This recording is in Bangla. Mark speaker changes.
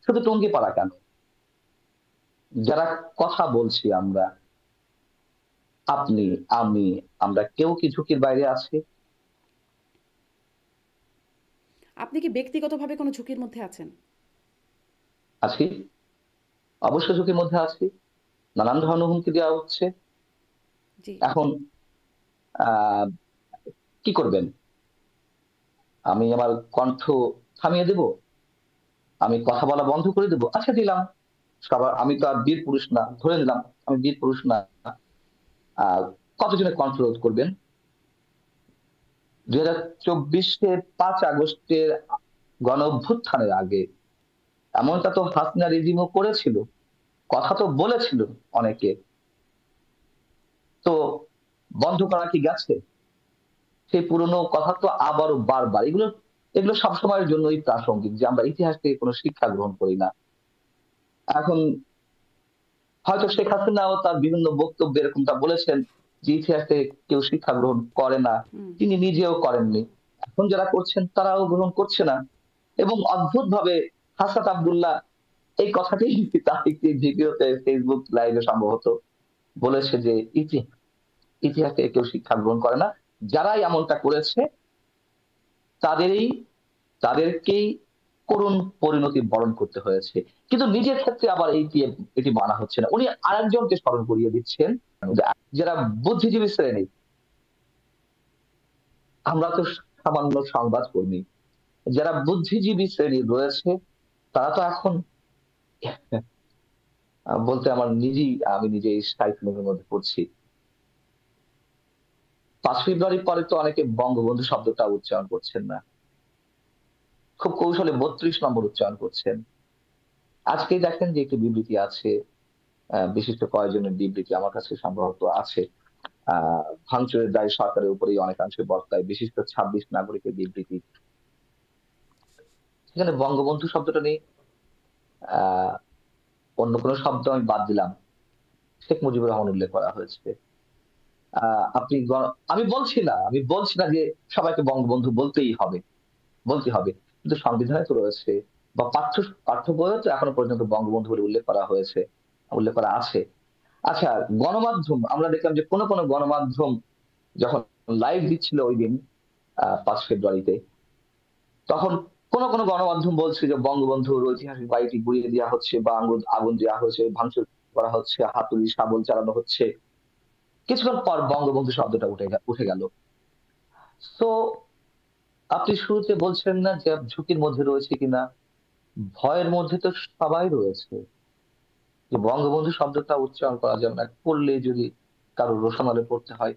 Speaker 1: শুধু টঙ্গিপাড়া কেন, যারা কথা বলছি আমরা, আপনি, আমি, আমরা কেউ কি ঝুঁকির বাইরে আছি?
Speaker 2: আপনি কি ব্যক্তিগতভাবে কোনো ঝুঁকির মধ্যে আছেন?
Speaker 1: আছি, অবশ্যই ঝুঁকির মধ্যে আছি। নানান ধরনের হুমকি দেওয়া হচ্ছে।
Speaker 2: জি।
Speaker 1: এখন আহ কি করবেন? আমি আমার কণ্ঠ থামিয়ে দেব? আমি কথা বলা বন্ধ করে দেব? আচ্ছা, দিলাম। সবার, আমি তো আর বীর পুরুষ না, ধরে নিলাম আমি বীর পুরুষ না। আহ কতজনে কণ্ঠ রোধ করবেন? 2024-এর 5 আগস্টের গণ অভ্যুত্থানের আগে এমনটা তো হাসিনা রেজিমও করেছিল, কথা তো বলেছিল অনেকে। তো বন্ধ করা কি গেছে? সেই পুরনো কথা তো আবারও বারবার, এগুলো এগুলো সবসময়ের জন্যই প্রাসঙ্গিক যে আমরা ইতিহাস থেকে কোনো শিক্ষা গ্রহণ করি না। এখন হয়তো শেখ হাসিনাও তার বিভিন্ন বক্তব্যে এরকমটা বলেছেন যে ইতিহাস থেকে কেউ শিক্ষা গ্রহণ করে না,
Speaker 2: হুম।
Speaker 1: তিনি নিজেও করেননি। এখন যারা করছেন তারাও গ্রহণ করছে না। এবং অদ্ভুত ভাবে হাসনাত আব্দুল্লাহ এই কথাটি তার একটি ভিডিওতে ফেসবুক লাইভে সম্ভবত বলেছে যে ইতিহাস থেকে কেউ শিক্ষা গ্রহণ করে না, যারাই এমনটা করেছে তাদেরই তাদেরকেই করুণ পরিণতি বরণ করতে হয়েছে। কিন্তু নিজের ক্ষেত্রে আবার এটি মানা হচ্ছে না। উনি আরেকজনকে স্মরণ করিয়ে দিচ্ছেন, যে যারা বুদ্ধিজীবী শ্রেণী, আমরা তো সামান্য সংবাদ কর্মী, যারা বুদ্ধিজীবী শ্রেণী রয়েছে তারা তো এখন বলতে আমার আমি নিজেই সাইক্লোনের মধ্যে পড়ছি। 5 ফেব্রুয়ারি পরে তো অনেকে বঙ্গবন্ধু শব্দটা উচ্চারণ করছেন না, খুব কৌশলে 32 নম্বর উচ্চারণ করছেন। আজকেই দেখেন যে একটি বিবৃতি আছে, বিশিষ্ট কয়েকজনের বিবৃতি আমার কাছে সম্ভবত আছে। ভাঙচুরের দায় সরকারের উপরেই অনেকাংশে বর্তায়, বিশিষ্ট 26 নাগরিকের বিবৃতি। সেখানে বঙ্গবন্ধু শব্দটা নেই। আহ অন্য কোনো শব্দ আমি বাদ দিলাম, শেখ মুজিবুর রহমান উল্লেখ করা হয়েছে। আমি বলছি না যে সবাইকে বঙ্গবন্ধু বলতেই হবে, বলতে হবে, কিন্তু সংবিধানে তো রয়েছে, বা পাঠ্য বইও তো এখনো পর্যন্ত বঙ্গবন্ধু বলে উল্লেখ করা হয়েছে, উল্লেখ করা আছে। আচ্ছা, গণমাধ্যম আমরা দেখলাম যে কোন কোন গণমাধ্যম যখন লাইভ দিচ্ছিল ওই দিন 5 ফেব্রুয়ারিতে, তখন কোন কোন গণমাধ্যম বলছে যে বঙ্গবন্ধুর ঐতিহাসিক বাড়িটি গুড়িয়ে দেওয়া হচ্ছে, বা আগুন আগুন দেওয়া হয়েছে, ভাঙচুর করা হচ্ছে, হাতুড়ি শাবল চালানো হচ্ছে। কিছুক্ষণ পর বঙ্গবন্ধু শব্দটা উঠে গেল। তো আপনি শুরুতে বলছেন না যে ঝুঁকির মধ্যে রয়েছে কিনা? ভয়ের মধ্যে তো সবাই রয়েছে, যে বঙ্গবন্ধু শব্দটা উচ্চারণ করা যাবে না, পড়লে যদি কারো রোশনালে পড়তে হয়।